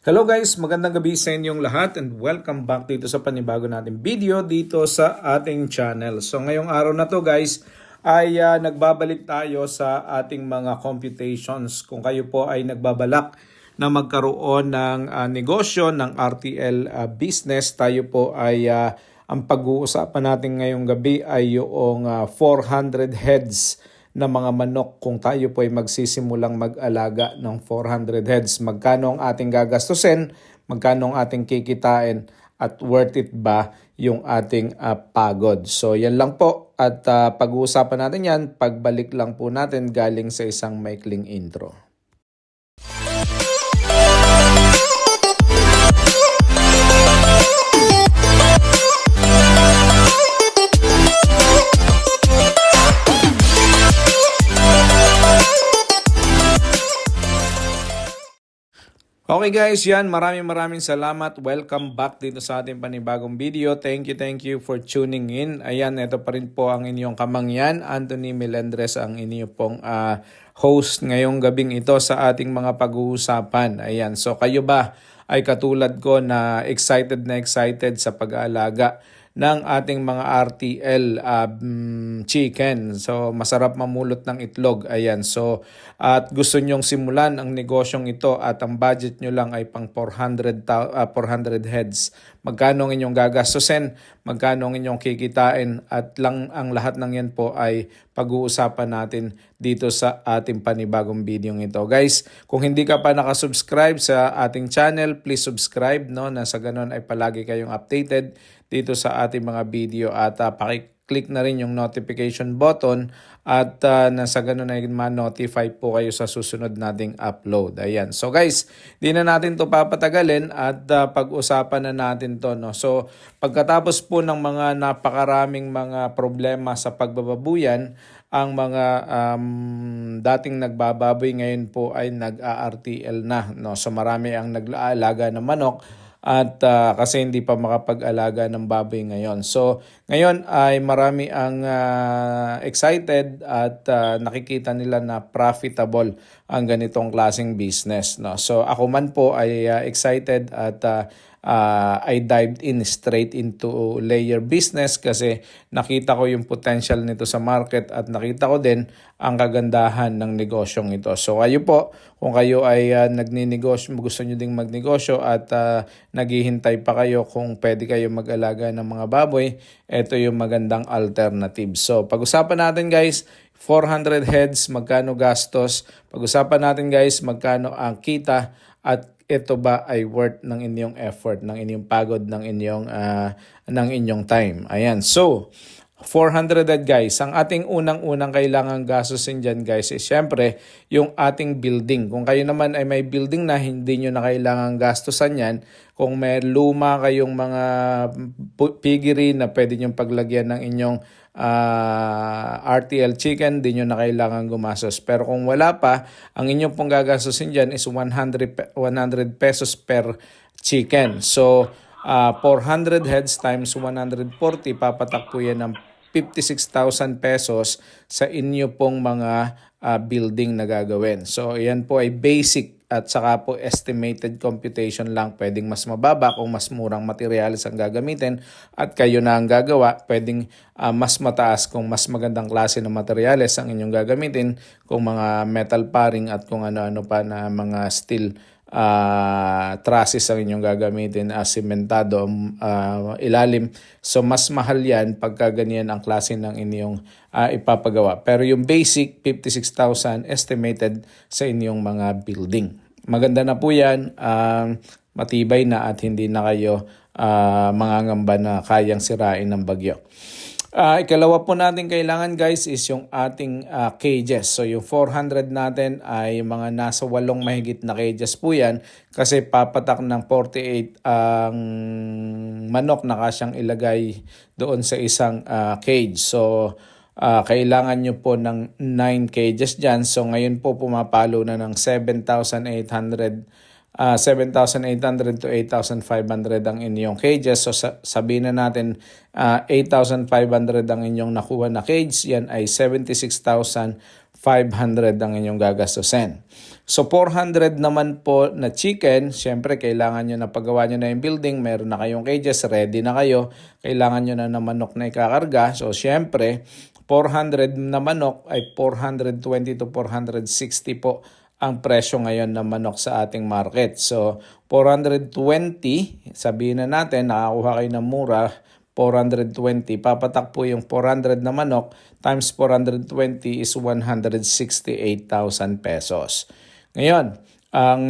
Hello guys, magandang gabi sa inyong lahat and welcome back dito sa panibago nating video dito sa ating channel. So ngayong araw na to guys ay nagbabalik tayo sa ating mga computations. Kung kayo po ay nagbabalak na magkaroon ng negosyo ng RTL business, tayo po ay ang pag-uusapan natin ngayong gabi ay yung 400 heads na mga manok kung tayo po ay magsisimulang mag-alaga ng 400 heads. Magkano ang ating gagastusin, magkano ang ating kikitain, at worth it ba yung ating pagod. So yan lang po at pag-uusapan natin yan, pagbalik lang po natin galing sa isang maikling intro. Okay guys, yan, maraming salamat. Welcome back dito sa ating panibagong video. Thank you for tuning in. Ayan, ito pa rin po ang inyong kamangyan. Anthony Melendres ang inyong pong host ngayong gabing ito sa ating mga pag-uusapan. Ayan, so kayo ba ay katulad ko na excited sa pag-aalaga ng ating mga RTL chicken. So masarap mamulot ng itlog. Ayan. So at gusto nyong simulan ang negosyong ito at ang budget nyo lang ay pang 400 heads. Magkano ang inyong gagastusin, magkano ang inyong kikitain, at lang ang lahat ng yan po ay pag-uusapan natin dito sa ating panibagong video ito. Guys, kung hindi ka pa nakasubscribe sa ating channel, please subscribe, no? Na sa ganun ay palagi kayong updated dito sa ating mga video at pakiclick na rin yung notification button at nasa ganun ay ma-notify po kayo sa susunod nating upload. Ayan. So guys, di na natin to papatagalin at pag-usapan na natin to, no. So pagkatapos po ng mga napakaraming mga problema sa pagbababuyan, ang mga dating nagbababoy ngayon po ay nag-RTL na, no. So marami ang nag-aalaga ng manok at kasi hindi pa makapag-alaga ng baboy ngayon. So ngayon ay marami ang excited at nakikita nila na profitable ang ganitong klaseng business, no. So ako man po ay excited at I dived in straight into layer business kasi nakita ko yung potential nito sa market at nakita ko din ang kagandahan ng negosyong ito. So kayo po, kung kayo ay nagninegosyo, gusto nyo ding magnegosyo at naghihintay pa kayo kung pwede kayo mag-alaga ng mga baboy, ito yung magandang alternative. So pag-usapan natin guys, 400 heads, magkano gastos. Pag-usapan natin guys, magkano ang kita at ito ba ay worth ng inyong effort, ng inyong pagod, ng inyong time. Ayan. So 400 guys, ang ating unang kailangan gastusin dyan guys is syempre yung ating building. Kung kayo naman ay may building na, hindi nyo na kailangan gastusan yan. Kung may luma kayong mga piggery na pwede nyo paglagyan ng inyong RTL chicken, di nyo na kailangan gumastos. Pero kung wala pa, ang inyong pong gagastusin dyan is 100 pesos per chicken. So 400 heads times 140, papatak po yan ng 56,000 pesos sa inyo pong mga building na gagawin. So yan po ay basic at saka po estimated computation lang. Pwedeng mas mababa kung mas murang materials ang gagamitin at kayo na ang gagawa. Pwedeng mas mataas kung mas magandang klase ng materials ang inyong gagamitin, kung mga metal paring at kung ano-ano pa na mga steel trusses ang inyong gagamitin, sementado ilalim. So mas mahal yan pagka ganyan ang klase ng inyong ipapagawa. Pero yung basic 56,000 estimated sa inyong mga building. Maganda na po yan, matibay na at hindi na kayo mangangamba na kayang sirain ng bagyo. Ikalawa po natin kailangan guys is yung ating cages. So yung 400 natin ay mga nasa 8 mahigit na cages po yan kasi papatak ng 48 ang manok na kasyang ilagay doon sa isang cage. So kailangan nyo po ng 9 cages dyan. So ngayon po pumapalo na ng 7,800 to 8,500 ang inyong cages. So sabihin na natin 8,500 ang inyong nakuha na cage. Yan ay 76,500 500 ang inyong gagastusin. So 400 naman po na chicken, syempre kailangan nyo na paggawa nyo na yung building, meron na kayong cages, ready na kayo, kailangan nyo na manok na ikakarga. So syempre 400 na manok ay 420 to 460 po ang presyo ngayon ng manok sa ating market. So 420, sabihin na natin nakakuha kayo ng mura, 420, papatak po yung 400 na manok times 420 is 168,000 pesos. Ngayon, ang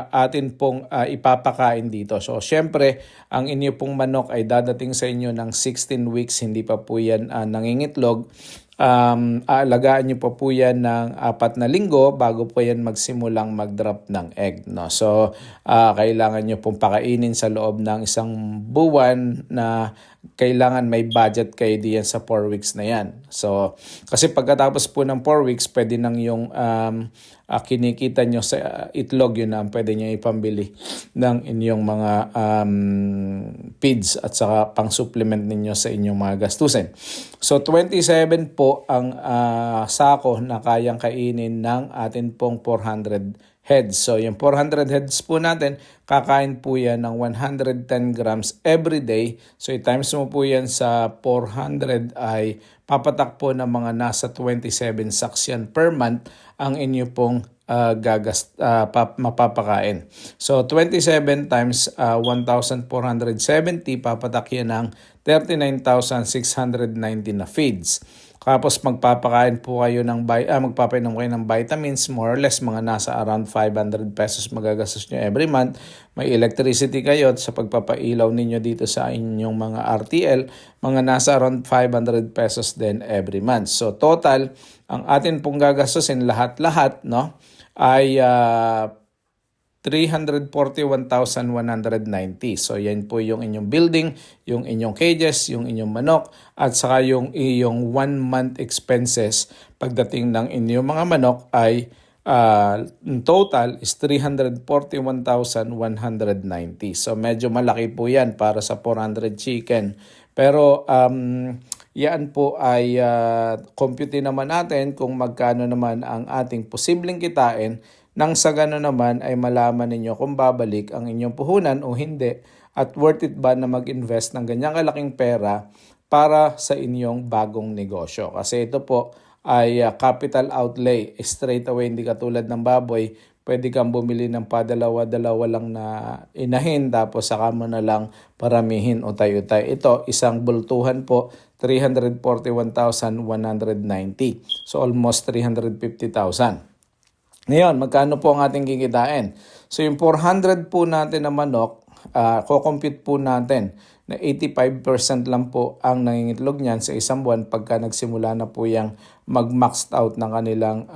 atin pong ipapakain dito. So, syempre, ang inyo pong manok ay dadating sa inyo ng 16 weeks, hindi pa po yan nangingitlog. Aalagaan nyo pa po yan ng 4 na linggo bago po yan magsimulang mag-drop ng egg. No? So, kailangan nyo pong pakainin sa loob ng 1 buwan na kailangan may budget kayo diyan sa 4 weeks na yan. So, kasi pagkatapos po ng 4 weeks, pwede nang yung kinikita nyo sa itlog, yun na pwede nyo ipambili ng inyong mga feeds at saka pang-supplement ninyo sa inyong mga gastusin. So, 27 po ang sako na kayang kainin ng atin pong 400 heads. So, yung 400 heads po natin, kakain po yan ng 110 grams every day. So, i-times mo po yan sa 400 ay papatak po ng mga nasa 27 sacks yan per month ang inyo pong mapapakain. So, 27 times 1,470, papatak yan ng 39,690 na feeds. Tapos magpapakain po kayo magpapainom kayo ng vitamins, more or less mga nasa around 500 pesos magagastos nyo every month. May electricity kayo sa pagpapailaw ninyo dito sa inyong mga RTL, mga nasa around 500 pesos din every month. So total, ang atin pong gagastusin lahat-lahat, no, ay 341,190. So yan po yung inyong building, yung inyong cages, yung inyong manok, at saka yung iyong 1 month expenses pagdating ng inyong mga manok ay total is 341,190. So medyo malaki po yan para sa 400 chicken. Pero yan po ay compute naman natin kung magkano naman ang ating posibleng kitain, nang sa gano'n naman ay malaman ninyo kung babalik ang inyong puhunan o hindi, at worth it ba na mag-invest ng ganyang kalaking pera para sa inyong bagong negosyo. Kasi ito po ay capital outlay. Straight away, hindi katulad ng baboy, pwede kang bumili ng padalawa-dalawa lang na inahin tapos saka mo na lang paramihin o tayo-tayo. Ito, isang bultuhan po, 341,190. So almost 350,000. Ngayon, magkano po ang ating kikitain? So yung 400 po natin na manok, co-compute po natin na 85% lang po ang nangingitlog niyan sa isang buwan pagka nagsimula na po yung mag-maxed out ng kanilang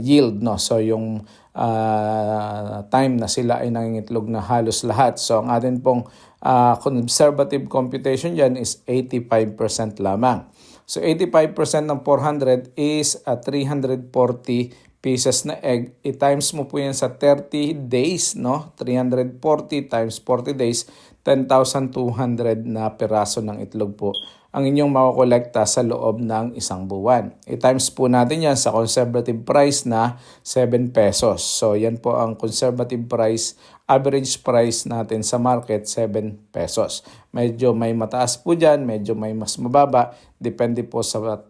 yield. No? So yung time na sila ay nangingitlog na halos lahat. So ang atin pong conservative computation dyan is 85% lamang. So 85% ng 400 is 340 pieces na egg. I-times mo po yan sa 30 days, no? 340 times 40 days, 10,200 na piraso ng itlog po ang inyong makukolekta sa loob ng 1 buwan. I-times po natin yan sa conservative price na 7 pesos. So yan po ang conservative price, average price natin sa market, 7 pesos. Medyo may mataas po dyan, medyo may mas mababa. Depende po sa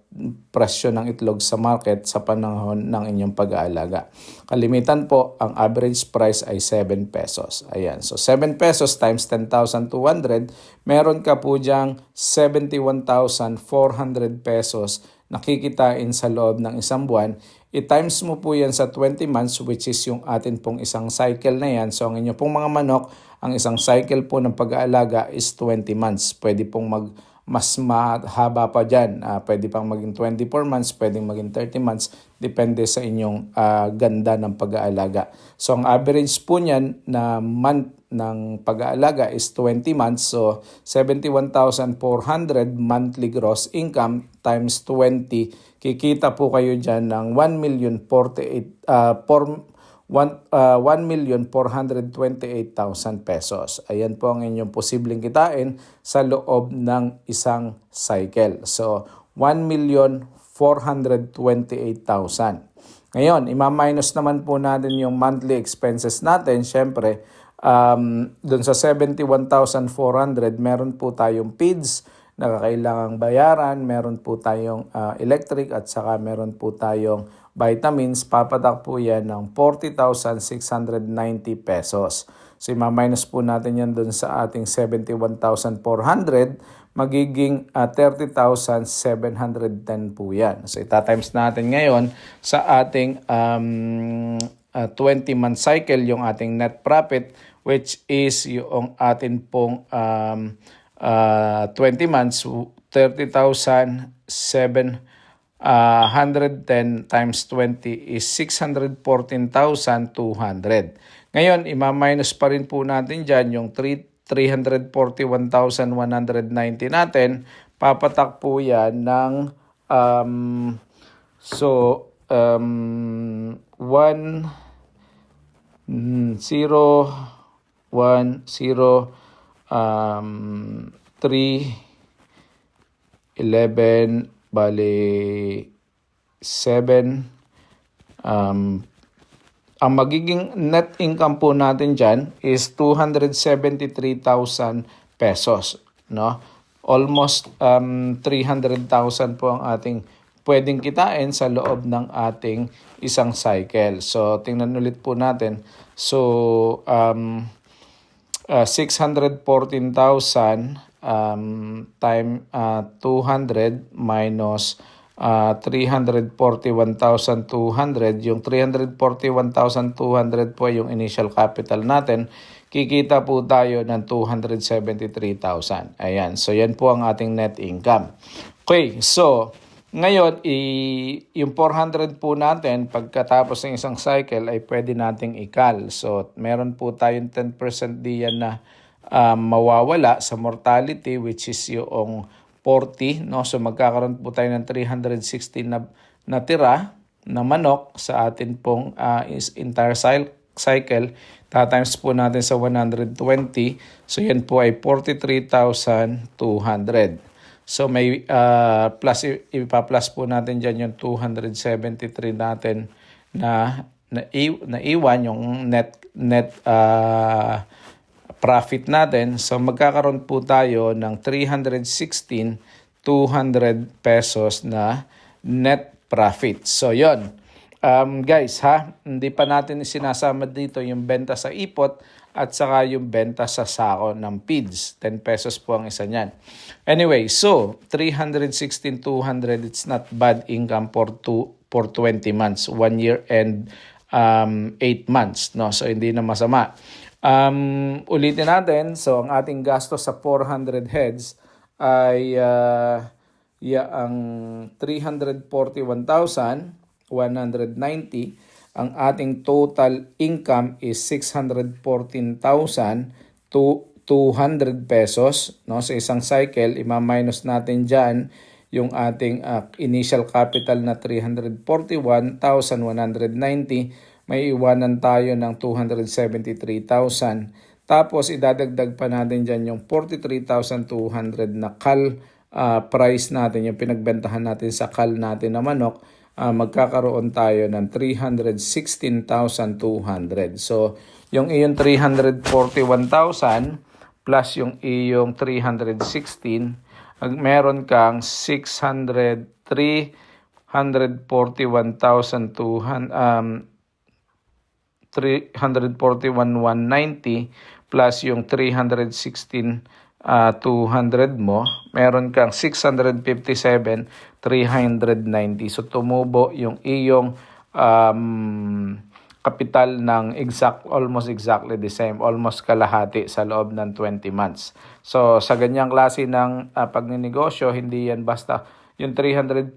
presyo ng itlog sa market sa panahon ng inyong pag-aalaga. Kalimitan po, ang average price ay 7 pesos. Ayan. So 7 pesos times 10,200, meron ka po dyang 71,400 pesos na kikitain sa loob ng 1 buwan. I-times mo po yan sa 20 months, which is yung atin pong isang cycle na yan. So ang inyo pong mga manok, ang isang cycle po ng pag-aalaga is 20 months. Pwede pong mas mahaba pa dyan. Pwede pang maging 24 months, pwedeng maging 30 months. Depende sa inyong ganda ng pag-aalaga. So ang average po niyan na month ng pag-aalaga is 20 months. So 71,400 monthly gross income times 20. Kikita po kayo dyan ng 1,428,000 pesos. Ayan po ang inyong posibleng kitain sa loob ng isang cycle. So, 1,428,000 428,000. Ngayon, ima-minus naman po natin yung monthly expenses natin. Siyempre, dun sa 71,400, meron po tayong PIDS na kailangang bayaran, meron po tayong electric at saka meron po tayong vitamins. Papatak po yan ng 40,690 pesos. So, ima-minus po natin yan dun sa ating 71,400, magiging 30,710 po yan. So, itatimes natin ngayon sa ating 20-month cycle yung ating net profit, which is yung atin pong 20 months, 30,710 times 20 is 614,200. Ngayon, ima-minus pa rin po natin dyan yung 341,190 natin. Papatak po yan ng 1, 0, 1, 0, 3, 11, bali 7. Ang magiging net income po natin dyan is 273,000 pesos. No? Almost 300,000 po ang ating pwedeng kitain sa loob ng ating isang cycle. So, tingnan ulit po natin. So, 614,000 time 200 minus 341,200. Yung 341,200 po yung initial capital natin. Kikita po tayo ng 273,000. Ayan. So, yan po ang ating net income. Okay. So, ngayon, yung 400 po natin, pagkatapos ng isang cycle, ay pwede nating ikal. So, meron po tayong 10% diyan na mawawala sa mortality, which is yung 40. No? So, magkakaroon po tayo ng 316 na tira na manok sa atin pong entire cycle. Tatimes po natin sa 120. So, yan po ay 43,200. So may ipa-plus po natin dyan yung 273 natin na iwan yung net profit natin. So magkakaroon po tayo ng 316,200 pesos na net profit. So yon. Guys hindi pa natin sinasama dito yung benta sa ipot at saka yung benta sa sako ng PIDS. 10 pesos po ang isa niyan. Anyway, so 316,200, it's not bad income for 20 months, 1 year and 8 months. No? So hindi na masama. Ulitin natin, so ang ating gasto sa 400 heads ay ang 341,190. Ang ating total income is 614,200 pesos. No? Sa isang cycle, ima-minus natin dyan yung ating initial capital na 341,190. May iwanan tayo ng 273,000. Tapos, idadagdag pa natin dyan yung 43,200 na call price natin, yung pinagbentahan natin sa call natin na manok. Magkakaroon tayo ng 316,200. So, yung iyong 341,000 plus yung iyong 316, meron kang 341,190 plus yung 316,200 mo, meron kang 657,390. So, tumubo yung iyong kapital ng almost exactly the same, almost kalahati sa loob ng 20 months. So, sa ganyang klase ng pagninegosyo, hindi yan basta yung 341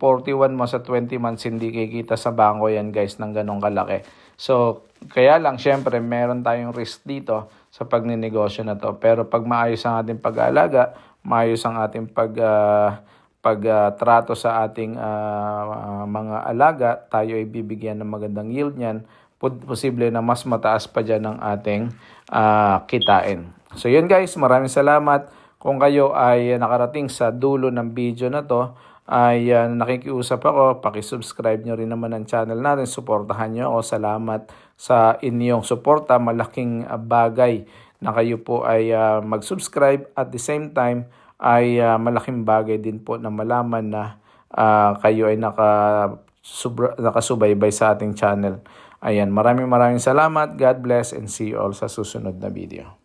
mo sa 20 months, hindi kikita sa bangko yan guys ng ganong kalaki. So, kaya lang syempre meron tayong risk dito sa pagninegosyo na to. Pero pag maayos ang ating pag-aalaga, maayos ang ating pagtrato sa ating mga alaga, tayo ay bibigyan ng magandang yield niyan. Posible na mas mataas pa dyan ang ating kitain. So yun guys, maraming salamat. Kung kayo ay nakarating sa dulo ng video na to, ay nakikiusap ako, paki-subscribe nyo rin naman ang channel natin, suportahan nyo ako. Salamat sa inyong suporta, malaking bagay na kayo po ay mag-subscribe. At the same time ay malaking bagay din po na malaman na kayo ay nakasubaybay sa ating channel. Ayan, maraming salamat. God bless and see you all sa susunod na video.